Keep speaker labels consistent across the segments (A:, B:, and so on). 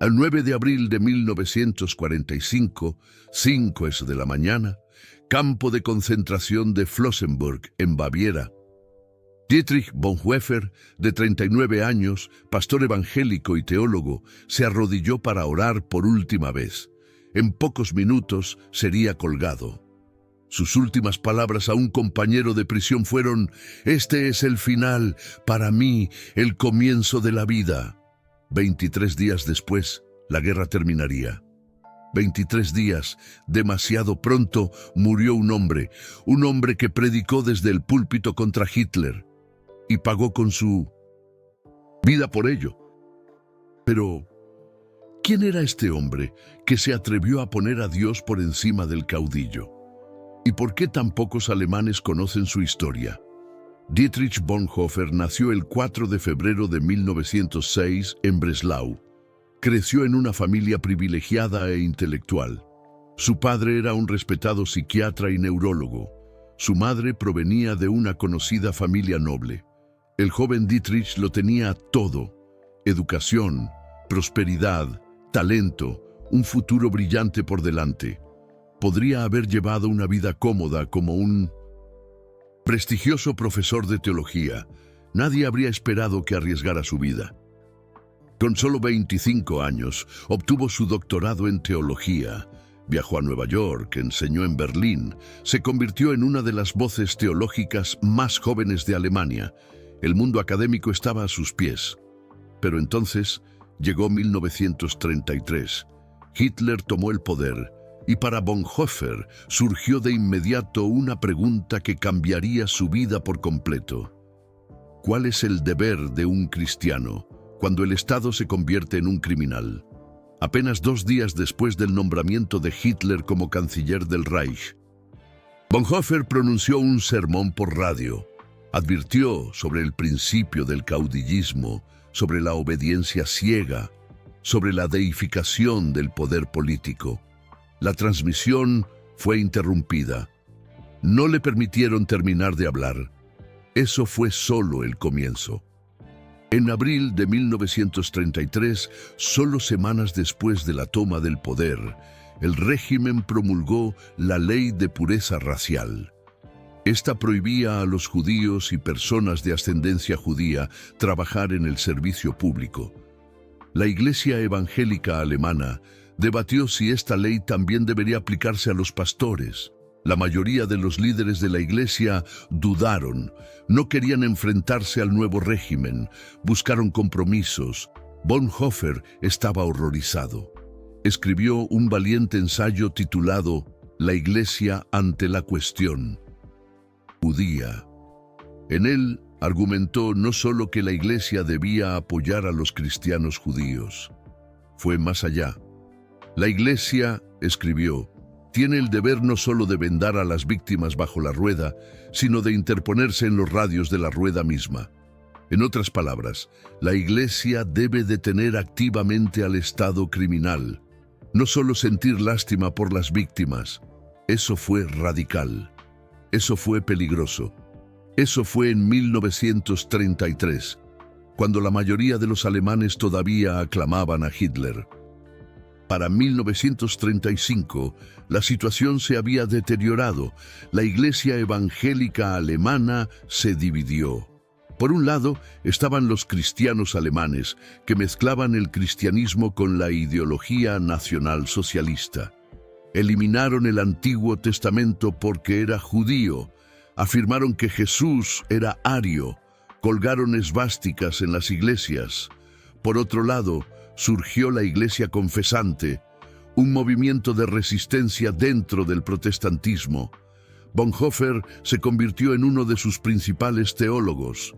A: Al 9 de abril de 1945, 5 de la mañana, campo de concentración de Flossenbürg, en Baviera. Dietrich Bonhoeffer, de 39 años, pastor evangélico y teólogo, se arrodilló para orar por última vez. En pocos minutos sería colgado. Sus últimas palabras a un compañero de prisión fueron: «Este es el final, para mí, el comienzo de la vida». 23 días después, la guerra terminaría. 23 días, demasiado pronto, murió un hombre que predicó desde el púlpito contra Hitler y pagó con su vida por ello. Pero, ¿quién era este hombre que se atrevió a poner a Dios por encima del caudillo? ¿Y por qué tan pocos alemanes conocen su historia? Dietrich Bonhoeffer nació el 4 de febrero de 1906 en Breslau. Creció en una familia privilegiada e intelectual. Su padre era un respetado psiquiatra y neurólogo. Su madre provenía de una conocida familia noble. El joven Dietrich lo tenía todo: educación, prosperidad, talento, un futuro brillante por delante. Podría haber llevado una vida cómoda como un prestigioso profesor de teología. Nadie habría esperado que arriesgara su vida. Con solo 25 años, obtuvo su doctorado en teología. Viajó a Nueva York, enseñó en Berlín, se convirtió en una de las voces teológicas más jóvenes de Alemania. El mundo académico estaba a sus pies. Pero entonces llegó 1933. Hitler tomó el poder. Y para Bonhoeffer surgió de inmediato una pregunta que cambiaría su vida por completo. ¿Cuál es el deber de un cristiano cuando el Estado se convierte en un criminal? Apenas 2 días después del nombramiento de Hitler como canciller del Reich, Bonhoeffer pronunció un sermón por radio. Advirtió sobre el principio del caudillismo, sobre la obediencia ciega, sobre la deificación del poder político. La transmisión fue interrumpida. No le permitieron terminar de hablar. Eso fue solo el comienzo. En abril de 1933, solo semanas después de la toma del poder, el régimen promulgó la Ley de Pureza Racial. Esta prohibía a los judíos y personas de ascendencia judía trabajar en el servicio público. La Iglesia Evangélica Alemana debatió si esta ley también debería aplicarse a los pastores. La mayoría de los líderes de la Iglesia dudaron, no querían enfrentarse al nuevo régimen, buscaron compromisos. Bonhoeffer estaba horrorizado. Escribió un valiente ensayo titulado «La Iglesia ante la cuestión judía». En él argumentó no solo que la Iglesia debía apoyar a los cristianos judíos. Fue más allá. La Iglesia, escribió, tiene el deber no solo de vendar a las víctimas bajo la rueda, sino de interponerse en los radios de la rueda misma. En otras palabras, la Iglesia debe detener activamente al Estado criminal, no solo sentir lástima por las víctimas. Eso fue radical. Eso fue peligroso. Eso fue en 1933, cuando la mayoría de los alemanes todavía aclamaban a Hitler. Para 1935, la situación se había deteriorado. La Iglesia Evangélica Alemana se dividió. Por un lado, estaban los cristianos alemanes, que mezclaban el cristianismo con la ideología nacionalsocialista. Eliminaron el Antiguo Testamento porque era judío. Afirmaron que Jesús era ario. Colgaron esvásticas en las iglesias. Por otro lado, surgió la Iglesia Confesante, un movimiento de resistencia dentro del protestantismo. Bonhoeffer se convirtió en uno de sus principales teólogos.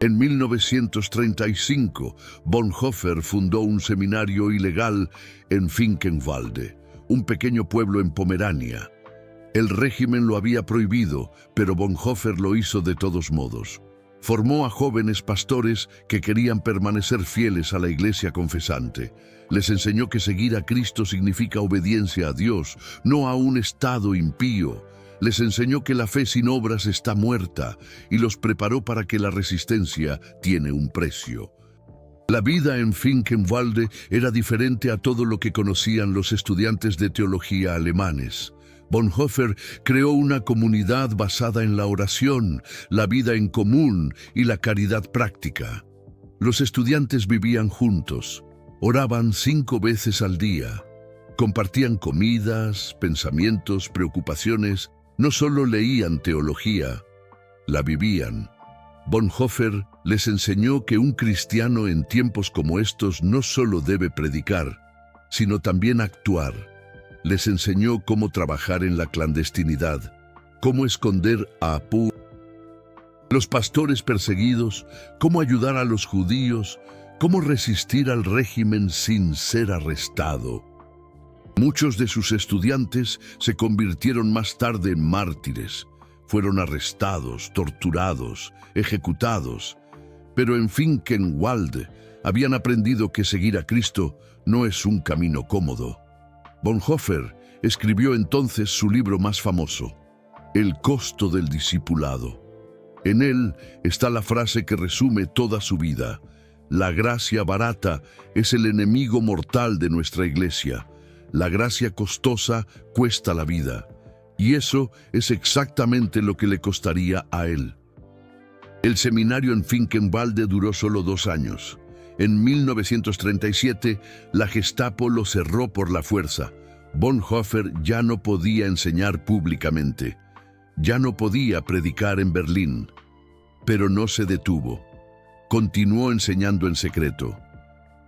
A: En 1935, Bonhoeffer fundó un seminario ilegal en Finkenwalde, un pequeño pueblo en Pomerania. El régimen lo había prohibido, pero Bonhoeffer lo hizo de todos modos. Formó a jóvenes pastores que querían permanecer fieles a la Iglesia Confesante. Les enseñó que seguir a Cristo significa obediencia a Dios, no a un estado impío. Les enseñó que la fe sin obras está muerta y los preparó para que la resistencia tiene un precio. La vida en Finkenwalde era diferente a todo lo que conocían los estudiantes de teología alemanes. Bonhoeffer creó una comunidad basada en la oración, la vida en común y la caridad práctica. Los estudiantes vivían juntos, oraban 5 veces al día, compartían comidas, pensamientos, preocupaciones, no solo leían teología, la vivían. Bonhoeffer les enseñó que un cristiano en tiempos como estos no solo debe predicar, sino también actuar. Les enseñó cómo trabajar en la clandestinidad, cómo esconder a los pastores perseguidos, cómo ayudar a los judíos, cómo resistir al régimen sin ser arrestado. Muchos de sus estudiantes se convirtieron más tarde en mártires. Fueron arrestados, torturados, ejecutados, pero en Finkenwalde habían aprendido que seguir a Cristo no es un camino cómodo. Bonhoeffer escribió entonces su libro más famoso, El costo del discipulado. En él está la frase que resume toda su vida: la gracia barata es el enemigo mortal de nuestra iglesia. La gracia costosa cuesta la vida. Y eso es exactamente lo que le costaría a él. El seminario en Finkenwalde duró solo 2 años. En 1937, la Gestapo lo cerró por la fuerza. Bonhoeffer ya no podía enseñar públicamente. Ya no podía predicar en Berlín. Pero no se detuvo. Continuó enseñando en secreto.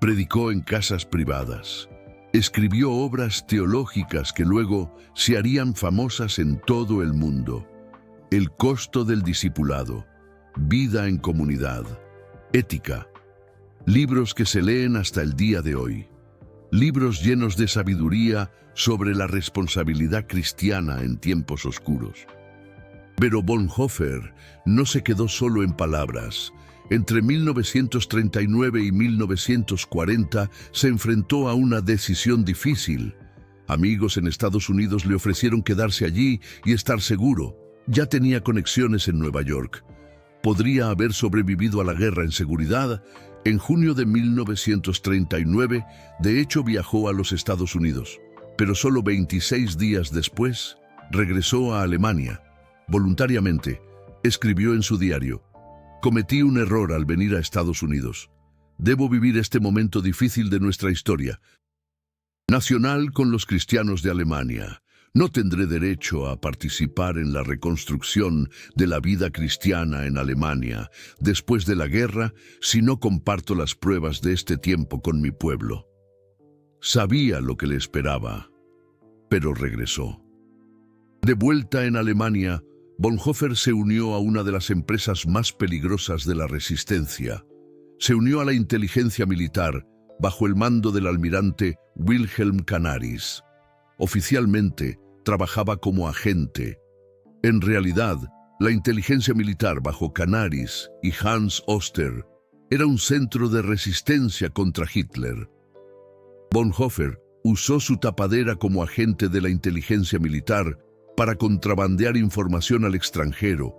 A: Predicó en casas privadas. Escribió obras teológicas que luego se harían famosas en todo el mundo. El costo del discipulado, vida en comunidad, ética. Libros que se leen hasta el día de hoy. Libros llenos de sabiduría sobre la responsabilidad cristiana en tiempos oscuros. Pero Bonhoeffer no se quedó solo en palabras. Entre 1939 y 1940 se enfrentó a una decisión difícil. Amigos en Estados Unidos le ofrecieron quedarse allí y estar seguro. Ya tenía conexiones en Nueva York. Podría haber sobrevivido a la guerra en seguridad. En junio de 1939, de hecho, viajó a los Estados Unidos. Pero solo 26 días después, regresó a Alemania. Voluntariamente, escribió en su diario: cometí un error al venir a Estados Unidos. Debo vivir este momento difícil de nuestra historia nacional con los cristianos de Alemania. No tendré derecho a participar en la reconstrucción de la vida cristiana en Alemania después de la guerra si no comparto las pruebas de este tiempo con mi pueblo. Sabía lo que le esperaba, pero regresó. De vuelta en Alemania, Bonhoeffer se unió a una de las empresas más peligrosas de la resistencia. Se unió a la inteligencia militar bajo el mando del almirante Wilhelm Canaris. Oficialmente, trabajaba como agente. En realidad, la inteligencia militar bajo Canaris y Hans Oster era un centro de resistencia contra Hitler. Bonhoeffer usó su tapadera como agente de la inteligencia militar para contrabandear información al extranjero,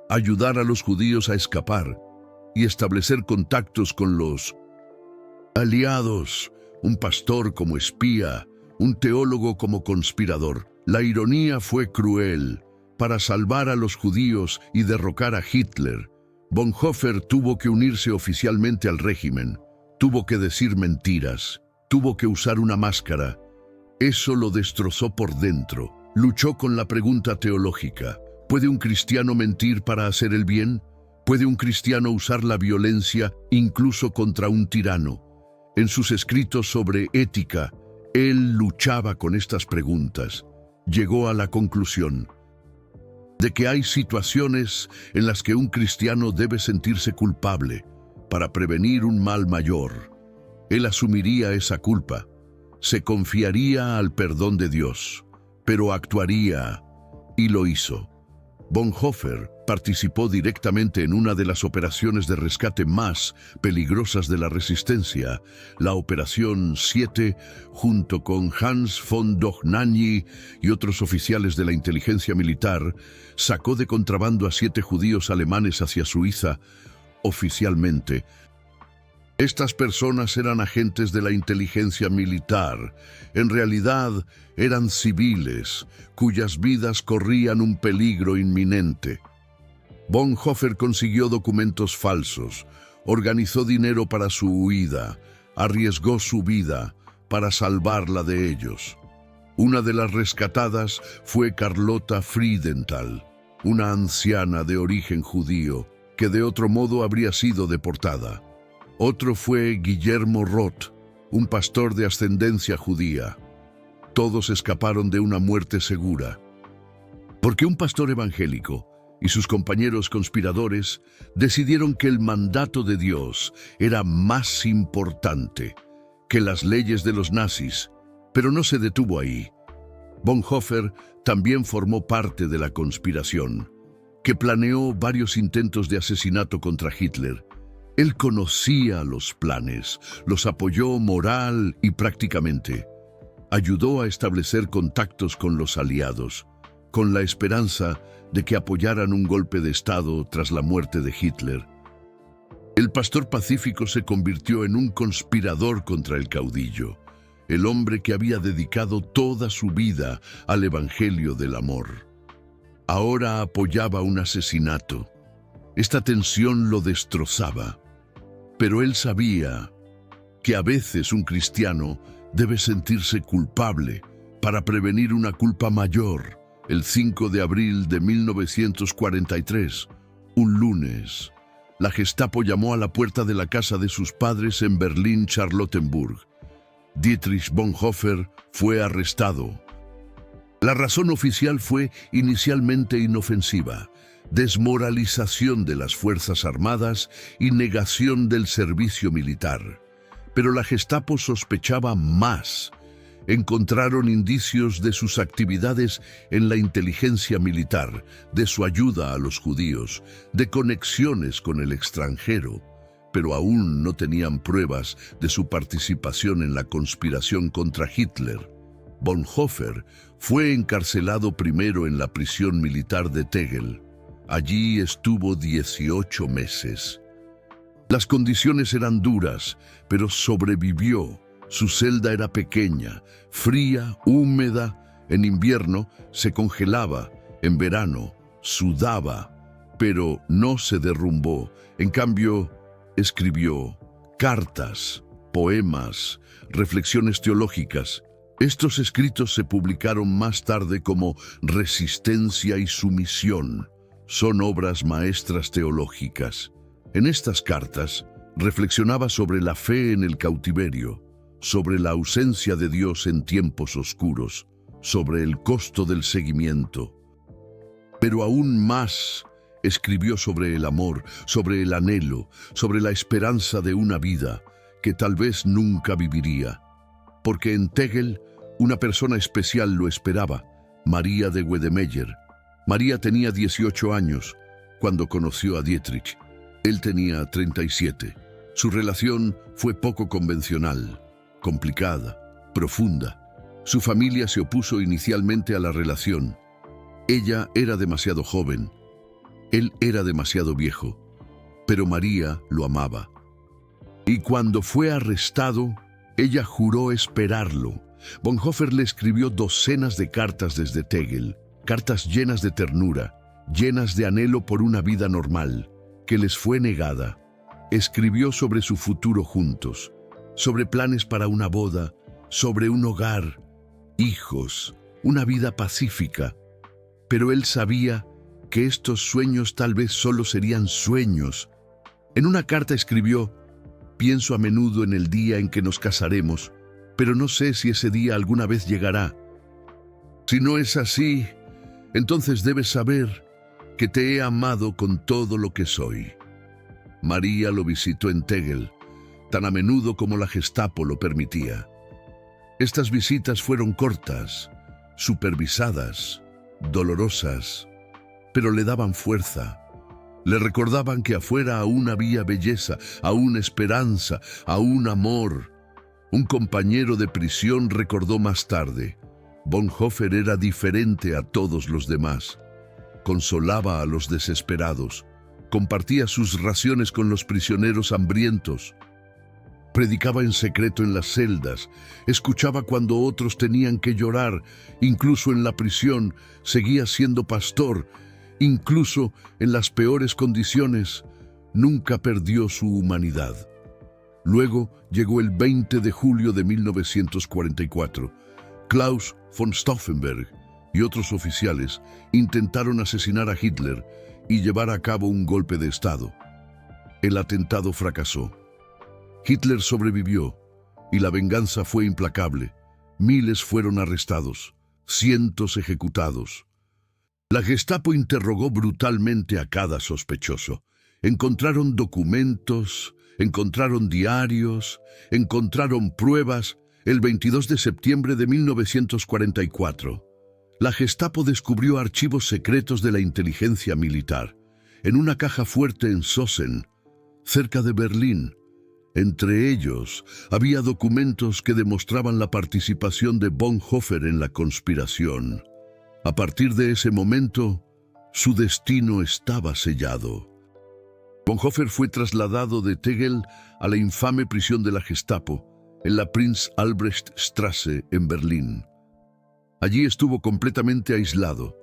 A: ayudar a los judíos a escapar y establecer contactos con los aliados, un pastor como espía, un teólogo como conspirador. La ironía fue cruel. Para salvar a los judíos y derrocar a Hitler, Bonhoeffer tuvo que unirse oficialmente al régimen, tuvo que decir mentiras, tuvo que usar una máscara. Eso lo destrozó por dentro. Luchó con la pregunta teológica: ¿puede un cristiano mentir para hacer el bien? ¿Puede un cristiano usar la violencia incluso contra un tirano? En sus escritos sobre ética, él luchaba con estas preguntas. Llegó a la conclusión de que hay situaciones en las que un cristiano debe sentirse culpable para prevenir un mal mayor. Él asumiría esa culpa, se confiaría al perdón de Dios, pero actuaría, y lo hizo. Bonhoeffer participó directamente en una de las operaciones de rescate más peligrosas de la resistencia, la Operación 7, junto con Hans von Dohnanyi y otros oficiales de la inteligencia militar, sacó de contrabando a 7 judíos alemanes hacia Suiza. Oficialmente, Estas personas eran agentes de la inteligencia militar. En realidad, eran civiles, cuyas vidas corrían un peligro inminente. Bonhoeffer consiguió documentos falsos, organizó dinero para su huida, arriesgó su vida para salvarla de ellos. Una de las rescatadas fue Carlota Friedenthal, una anciana de origen judío, que de otro modo habría sido deportada. Otro fue Guillermo Roth, un pastor de ascendencia judía. Todos escaparon de una muerte segura. Porque un pastor evangélico y sus compañeros conspiradores decidieron que el mandato de Dios era más importante que las leyes de los nazis, pero no se detuvo ahí. Bonhoeffer también formó parte de la conspiración, que planeó varios intentos de asesinato contra Hitler. Él conocía los planes, los apoyó moral y prácticamente. Ayudó a establecer contactos con los aliados, con la esperanza de que apoyaran un golpe de Estado tras la muerte de Hitler. El pastor pacífico se convirtió en un conspirador contra el caudillo, el hombre que había dedicado toda su vida al evangelio del amor. Ahora apoyaba un asesinato. Esta tensión lo destrozaba. Pero él sabía que a veces un cristiano debe sentirse culpable para prevenir una culpa mayor. El 5 de abril de 1943, un lunes, la Gestapo llamó a la puerta de la casa de sus padres en Berlín-Charlottenburg. Dietrich Bonhoeffer fue arrestado. La razón oficial fue inicialmente inofensiva: desmoralización de las Fuerzas Armadas y negación del servicio militar. Pero la Gestapo sospechaba más. Encontraron indicios de sus actividades en la inteligencia militar, de su ayuda a los judíos, de conexiones con el extranjero, pero aún no tenían pruebas de su participación en la conspiración contra Hitler. Bonhoeffer fue encarcelado primero en la prisión militar de Tegel. Allí estuvo 18 meses. Las condiciones eran duras, pero sobrevivió. Su celda era pequeña, fría, húmeda. En invierno se congelaba, en verano sudaba, pero no se derrumbó. En cambio, escribió cartas, poemas, reflexiones teológicas. Estos escritos se publicaron más tarde como Resistencia y Sumisión. Son obras maestras teológicas. En estas cartas reflexionaba sobre la fe en el cautiverio, sobre la ausencia de Dios en tiempos oscuros, sobre el costo del seguimiento. Pero aún más escribió sobre el amor, sobre el anhelo, sobre la esperanza de una vida que tal vez nunca viviría. Porque en Tegel una persona especial lo esperaba, María de Wedemeyer. María tenía 18 años cuando conoció a Dietrich. Él tenía 37. Su relación fue poco convencional, complicada, profunda. Su familia se opuso inicialmente a la relación. Ella era demasiado joven. Él era demasiado viejo. Pero María lo amaba. Y cuando fue arrestado, ella juró esperarlo. Bonhoeffer le escribió docenas de cartas desde Tegel, cartas llenas de ternura, llenas de anhelo por una vida normal, que les fue negada. Escribió sobre su futuro juntos, sobre planes para una boda, sobre un hogar, hijos, una vida pacífica. Pero él sabía que estos sueños tal vez solo serían sueños. En una carta escribió: pienso a menudo en el día en que nos casaremos, pero no sé si ese día alguna vez llegará. Si no es así, entonces debes saber que te he amado con todo lo que soy. María lo visitó en Tegel, tan a menudo como la Gestapo lo permitía. Estas visitas fueron cortas, supervisadas, dolorosas, pero le daban fuerza. Le recordaban que afuera aún había belleza, aún esperanza, aún amor. Un compañero de prisión recordó más tarde: Bonhoeffer era diferente a todos los demás. Consolaba a los desesperados, compartía sus raciones con los prisioneros hambrientos. Predicaba en secreto en las celdas, escuchaba cuando otros tenían que llorar, incluso en la prisión, seguía siendo pastor, incluso en las peores condiciones, nunca perdió su humanidad. Luego llegó el 20 de julio de 1944. Klaus von Stauffenberg y otros oficiales intentaron asesinar a Hitler y llevar a cabo un golpe de Estado. El atentado fracasó. Hitler sobrevivió y la venganza fue implacable. Miles fueron arrestados, cientos ejecutados. La Gestapo interrogó brutalmente a cada sospechoso. Encontraron documentos, encontraron diarios, encontraron pruebas. El 22 de septiembre de 1944, la Gestapo descubrió archivos secretos de la inteligencia militar en una caja fuerte en Sösen, cerca de Berlín. Entre ellos, había documentos que demostraban la participación de Bonhoeffer en la conspiración. A partir de ese momento, su destino estaba sellado. Bonhoeffer fue trasladado de Tegel a la infame prisión de la Gestapo, en la Prinz-Albrecht-Straße en Berlín. Allí estuvo completamente aislado.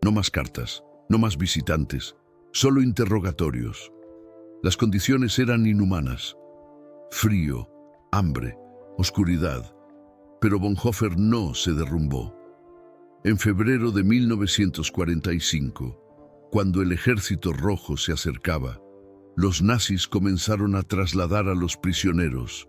A: No más cartas, no más visitantes, solo interrogatorios. Las condiciones eran inhumanas. Frío, hambre, oscuridad. Pero Bonhoeffer no se derrumbó. En febrero de 1945, cuando el Ejército Rojo se acercaba, los nazis comenzaron a trasladar a los prisioneros.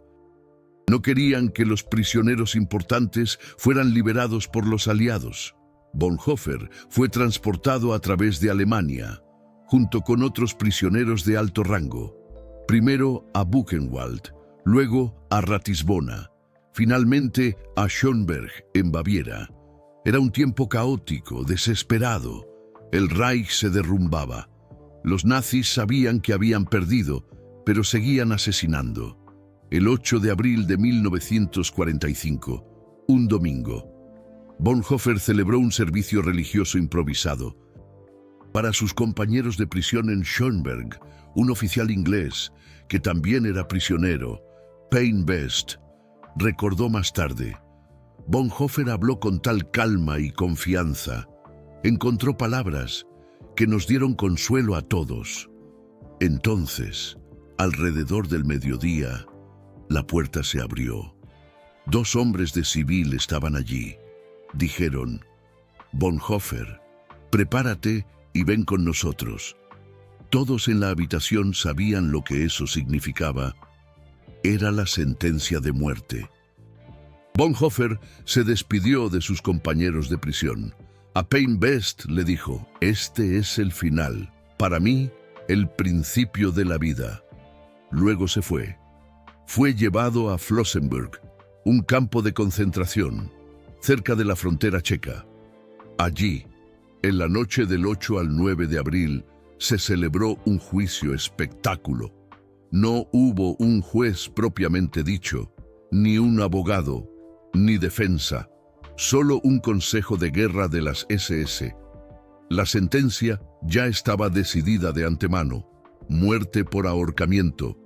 A: No querían que los prisioneros importantes fueran liberados por los aliados. Bonhoeffer fue transportado a través de Alemania, junto con otros prisioneros de alto rango, primero a Buchenwald, luego a Ratisbona, finalmente a Schönberg, en Baviera. Era un tiempo caótico, desesperado. El Reich se derrumbaba. Los nazis sabían que habían perdido, pero seguían asesinando. El 8 de abril de 1945, un domingo, Bonhoeffer celebró un servicio religioso improvisado. Para sus compañeros de prisión en Schönberg, un oficial inglés, que también era prisionero, Payne Best, recordó más tarde: Bonhoeffer habló con tal calma y confianza, encontró palabras que nos dieron consuelo a todos. Entonces, alrededor del mediodía, la puerta se abrió. 2 hombres de civil estaban allí. Dijeron: Bonhoeffer, prepárate y ven con nosotros. Todos en la habitación sabían lo que eso significaba. Era la sentencia de muerte. Bonhoeffer se despidió de sus compañeros de prisión. A Payne Best le dijo: este es el final. Para mí, el principio de la vida. Luego se fue. Fue llevado a Flossenbürg, un campo de concentración, cerca de la frontera checa. Allí, en la noche del 8 al 9 de abril, se celebró un juicio espectáculo. No hubo un juez propiamente dicho, ni un abogado, ni defensa, solo un consejo de guerra de las SS. La sentencia ya estaba decidida de antemano: muerte por ahorcamiento.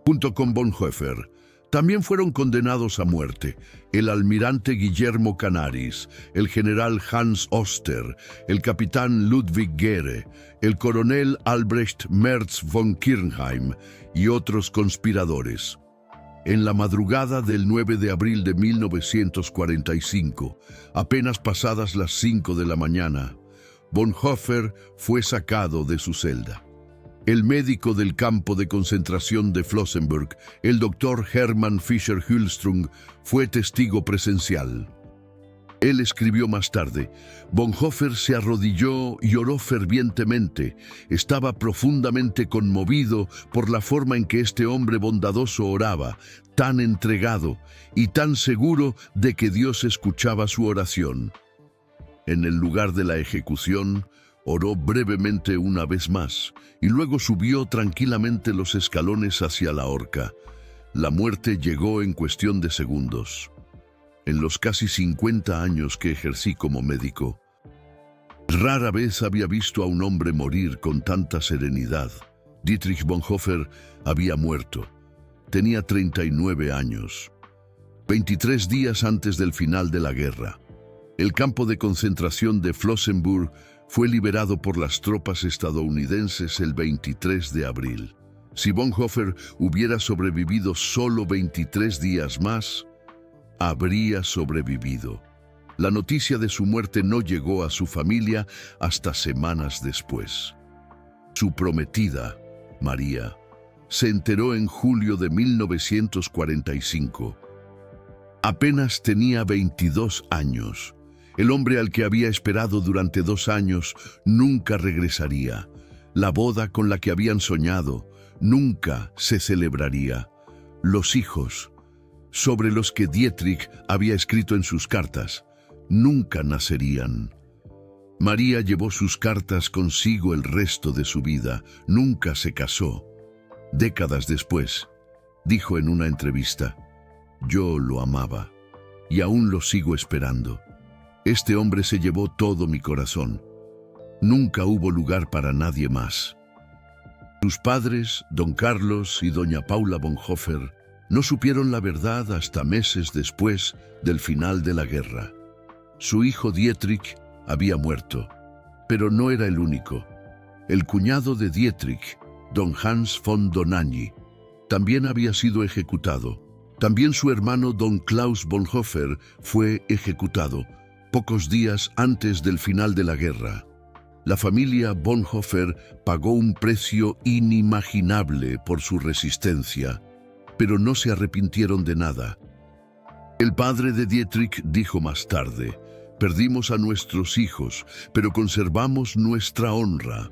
A: Junto con Bonhoeffer, también fueron condenados a muerte el almirante Guillermo Canaris, el general Hans Oster, el capitán Ludwig Gehre, el coronel Albrecht Merz von Kirchheim y otros conspiradores. En la madrugada del 9 de abril de 1945, apenas pasadas las 5 de la mañana, Bonhoeffer fue sacado de su celda. El médico del campo de concentración de Flossenbürg, el doctor Hermann Fischer-Hüllström, fue testigo presencial. Él escribió más tarde: Bonhoeffer se arrodilló y oró fervientemente. Estaba profundamente conmovido por la forma en que este hombre bondadoso oraba, tan entregado y tan seguro de que Dios escuchaba su oración. En el lugar de la ejecución, oró brevemente una vez más y luego subió tranquilamente los escalones hacia la horca. La muerte llegó en cuestión de segundos. En los casi 50 años que ejercí como médico, rara vez había visto a un hombre morir con tanta serenidad. Dietrich Bonhoeffer había muerto. tenía 39 años. 23 días antes del final de la guerra, el campo de concentración de Flossenbürg fue liberado por las tropas estadounidenses el 23 de abril. Si Bonhoeffer hubiera sobrevivido solo 23 días más, habría sobrevivido. La noticia de su muerte no llegó a su familia hasta semanas después. Su prometida, María, se enteró en julio de 1945. Apenas tenía 22 años. El hombre al que había esperado durante 2 años nunca regresaría. La boda con la que habían soñado nunca se celebraría. Los hijos, sobre los que Dietrich había escrito en sus cartas, nunca nacerían. María llevó sus cartas consigo el resto de su vida. Nunca se casó. Décadas después, dijo en una entrevista: «Yo lo amaba y aún lo sigo esperando. Este hombre se llevó todo mi corazón. Nunca hubo lugar para nadie más». Sus padres, don Carlos y doña Paula Bonhoeffer, no supieron la verdad hasta meses después del final de la guerra. Su hijo Dietrich había muerto, pero no era el único. El cuñado de Dietrich, don Hans von Dohnanyi, también había sido ejecutado. También su hermano don Klaus Bonhoeffer fue ejecutado pocos días antes del final de la guerra. La familia Bonhoeffer pagó un precio inimaginable por su resistencia, pero no se arrepintieron de nada. El padre de Dietrich dijo más tarde: «Perdimos a nuestros hijos, pero conservamos nuestra honra».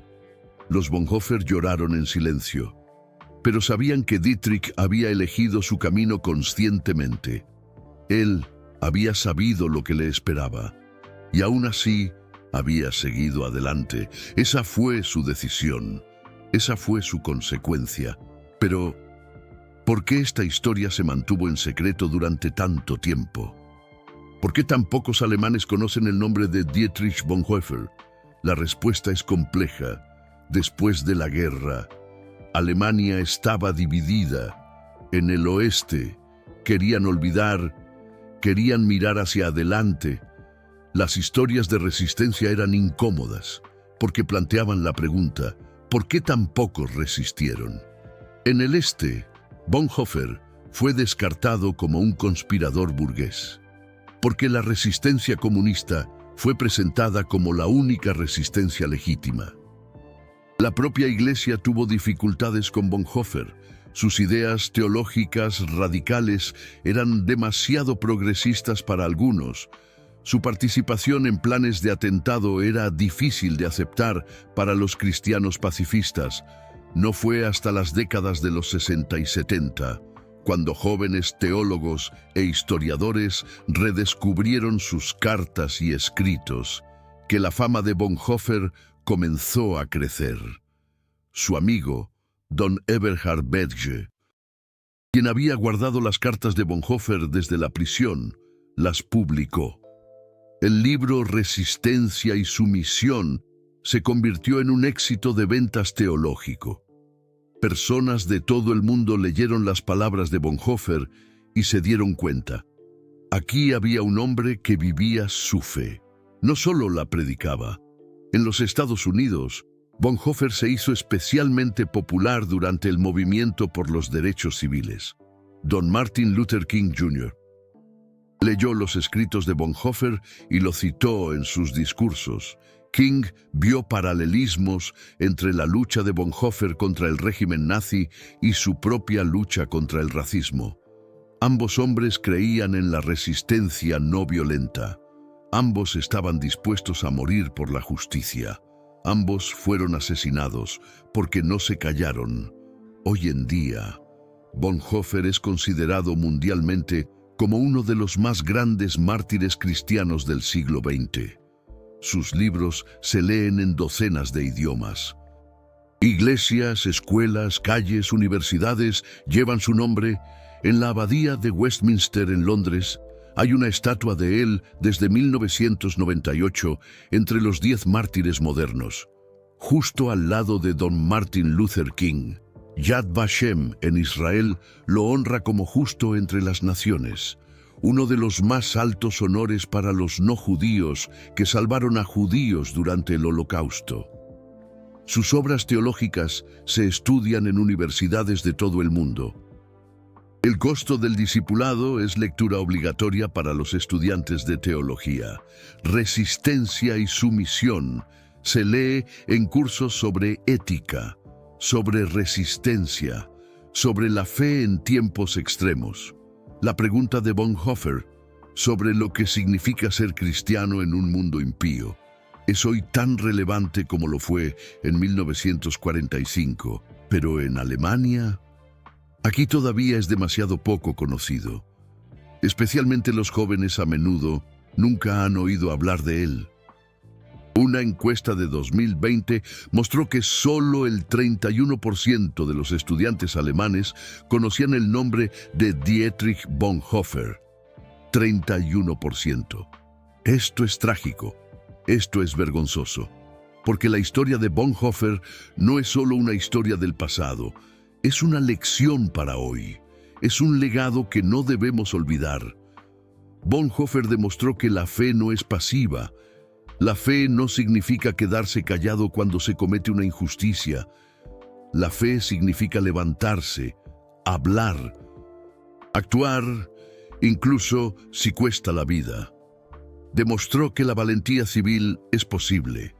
A: Los Bonhoeffer lloraron en silencio, pero sabían que Dietrich había elegido su camino conscientemente. Él había sabido lo que le esperaba, y aún así había seguido adelante. Esa fue su decisión, esa fue su consecuencia. Pero, ¿por qué esta historia se mantuvo en secreto durante tanto tiempo? ¿Por qué tan pocos alemanes conocen el nombre de Dietrich Bonhoeffer? La respuesta es compleja. Después de la guerra, Alemania estaba dividida. En el oeste, querían olvidar, querían mirar hacia adelante. Las historias de resistencia eran incómodas, porque planteaban la pregunta: ¿por qué tan pocos resistieron? En el este, Bonhoeffer fue descartado como un conspirador burgués, porque la resistencia comunista fue presentada como la única resistencia legítima. La propia Iglesia tuvo dificultades con Bonhoeffer. Sus ideas teológicas radicales eran demasiado progresistas para algunos. Su participación en planes de atentado era difícil de aceptar para los cristianos pacifistas. No fue hasta las décadas de los 60 y 70, cuando jóvenes teólogos e historiadores redescubrieron sus cartas y escritos, que la fama de Bonhoeffer comenzó a crecer. Su amigo, don Eberhard Betge, quien había guardado las cartas de Bonhoeffer desde la prisión, las publicó. El libro Resistencia y Sumisión se convirtió en un éxito de ventas teológico. Personas de todo el mundo leyeron las palabras de Bonhoeffer y se dieron cuenta: aquí había un hombre que vivía su fe, no solo la predicaba. En los Estados Unidos, Bonhoeffer se hizo especialmente popular durante el movimiento por los derechos civiles. Don Martin Luther King Jr. leyó los escritos de Bonhoeffer y lo citó en sus discursos. King vio paralelismos entre la lucha de Bonhoeffer contra el régimen nazi y su propia lucha contra el racismo. Ambos hombres creían en la resistencia no violenta. Ambos estaban dispuestos a morir por la justicia. Ambos fueron asesinados porque no se callaron. Hoy en día, Bonhoeffer es considerado mundialmente como uno de los más grandes mártires cristianos del siglo XX. Sus libros se leen en docenas de idiomas. Iglesias, escuelas, calles, universidades llevan su nombre. En la abadía de Westminster en Londres hay una estatua de él desde 1998 entre los 10 mártires modernos, justo al lado de don Martin Luther King Yad Vashem en Israel lo honra como justo entre las naciones, uno de los más altos honores para los no judíos que salvaron a judíos durante el Holocausto. Sus obras teológicas se estudian en universidades de todo el mundo. El costo del discipulado es lectura obligatoria para los estudiantes de teología. Resistencia y sumisión se lee en cursos sobre ética, sobre resistencia, sobre la fe en tiempos extremos. La pregunta de Bonhoeffer sobre lo que significa ser cristiano en un mundo impío es hoy tan relevante como lo fue en 1945, pero en Alemania, aquí todavía es demasiado poco conocido. Especialmente los jóvenes a menudo nunca han oído hablar de él. Una encuesta de 2020 mostró que solo el 31% de los estudiantes alemanes conocían el nombre de Dietrich Bonhoeffer. 31%. Esto es trágico. Esto es vergonzoso. Porque la historia de Bonhoeffer no es solo una historia del pasado, es una lección para hoy. Es un legado que no debemos olvidar. Bonhoeffer demostró que la fe no es pasiva. La fe no significa quedarse callado cuando se comete una injusticia. La fe significa levantarse, hablar, actuar, incluso si cuesta la vida. Demostró que la valentía civil es posible,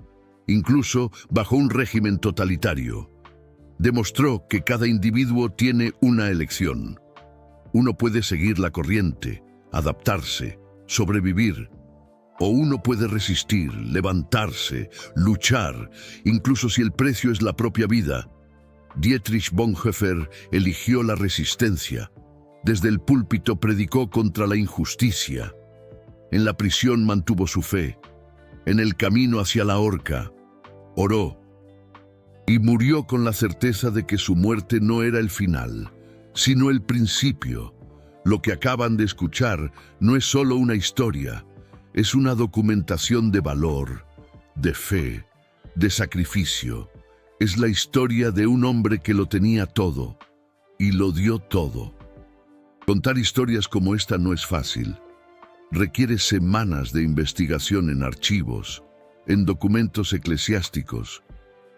A: incluso bajo un régimen totalitario. Demostró que cada individuo tiene una elección. Uno puede seguir la corriente, adaptarse, sobrevivir. O uno puede resistir, levantarse, luchar, incluso si el precio es la propia vida. Dietrich Bonhoeffer eligió la resistencia. Desde el púlpito predicó contra la injusticia. En la prisión mantuvo su fe. En el camino hacia la horca, oró. Y murió con la certeza de que su muerte no era el final, sino el principio. Lo que acaban de escuchar no es solo una historia, es una documentación de valor, de fe, de sacrificio. Es la historia de un hombre que lo tenía todo y lo dio todo. Contar historias como esta no es fácil. Requiere semanas de investigación en archivos, en documentos eclesiásticos,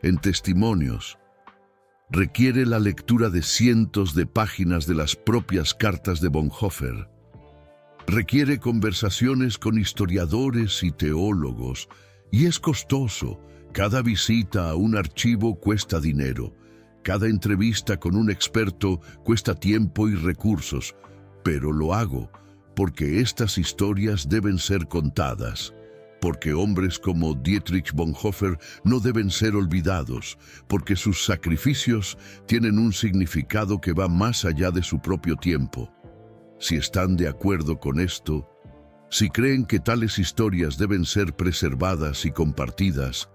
A: en testimonios. Requiere la lectura de cientos de páginas de las propias cartas de Bonhoeffer. Requiere conversaciones con historiadores y teólogos, y es costoso. Cada visita a un archivo cuesta dinero. Cada entrevista con un experto cuesta tiempo y recursos, pero lo hago porque estas historias deben ser contadas, porque hombres como Dietrich Bonhoeffer no deben ser olvidados, porque sus sacrificios tienen un significado que va más allá de su propio tiempo. Si están de acuerdo con esto, si creen que tales historias deben ser preservadas y compartidas,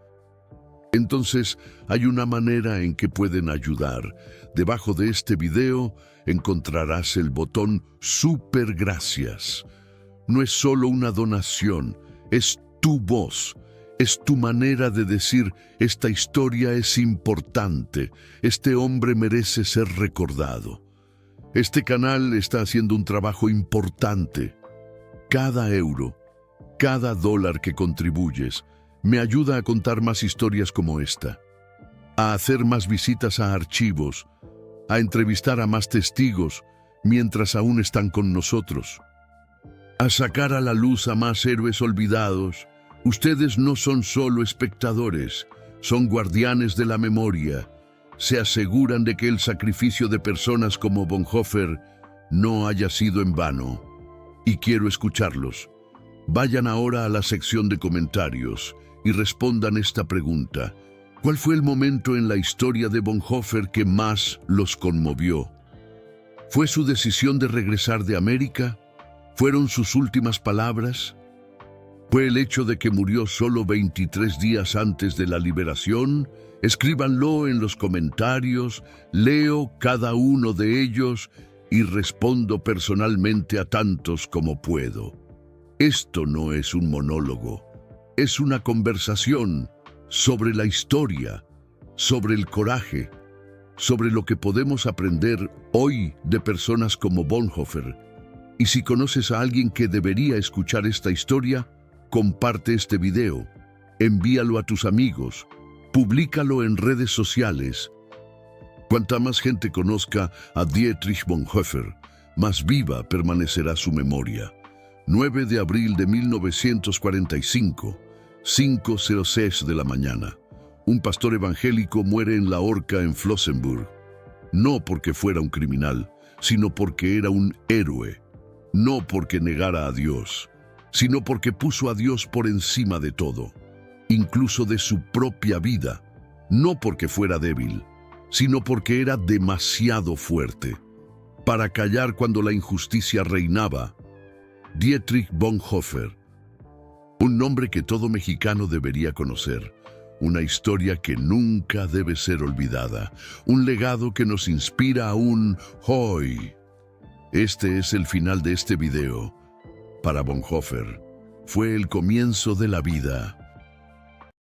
A: entonces hay una manera en que pueden ayudar. Debajo de este video encontrarás el botón Super Gracias. No es solo una donación, es tu voz, es tu manera de decir: esta historia es importante, este hombre merece ser recordado. Este canal está haciendo un trabajo importante. Cada euro, cada dólar que contribuyes, me ayuda a contar más historias como esta, a hacer más visitas a archivos, a entrevistar a más testigos mientras aún están con nosotros, a sacar a la luz a más héroes olvidados. Ustedes no son solo espectadores, son guardianes de la memoria. Se aseguran de que el sacrificio de personas como Bonhoeffer no haya sido en vano. Y quiero escucharlos. Vayan ahora a la sección de comentarios y respondan esta pregunta. ¿Cuál fue el momento en la historia de Bonhoeffer que más los conmovió? ¿Fue su decisión de regresar de América? ¿Fueron sus últimas palabras? ¿Fue el hecho de que murió solo 23 días antes de la liberación? Escríbanlo en los comentarios, leo cada uno de ellos y respondo personalmente a tantos como puedo. Esto no es un monólogo, es una conversación sobre la historia, sobre el coraje, sobre lo que podemos aprender hoy de personas como Bonhoeffer. Y si conoces a alguien que debería escuchar esta historia, comparte este video, envíalo a tus amigos, públicalo en redes sociales. Cuanta más gente conozca a Dietrich Bonhoeffer, más viva permanecerá su memoria. 9 de abril de 1945, 5:06 de la mañana. Un pastor evangélico muere en la horca en Flossenbürg. No porque fuera un criminal, sino porque era un héroe. No porque negara a Dios, sino porque puso a Dios por encima de todo, incluso de su propia vida. No porque fuera débil, sino porque era demasiado fuerte para callar cuando la injusticia reinaba. Dietrich Bonhoeffer, un nombre que todo mexicano debería conocer, una historia que nunca debe ser olvidada, un legado que nos inspira aún hoy. Este es el final de este video. Para Bonhoeffer, fue el comienzo de la vida.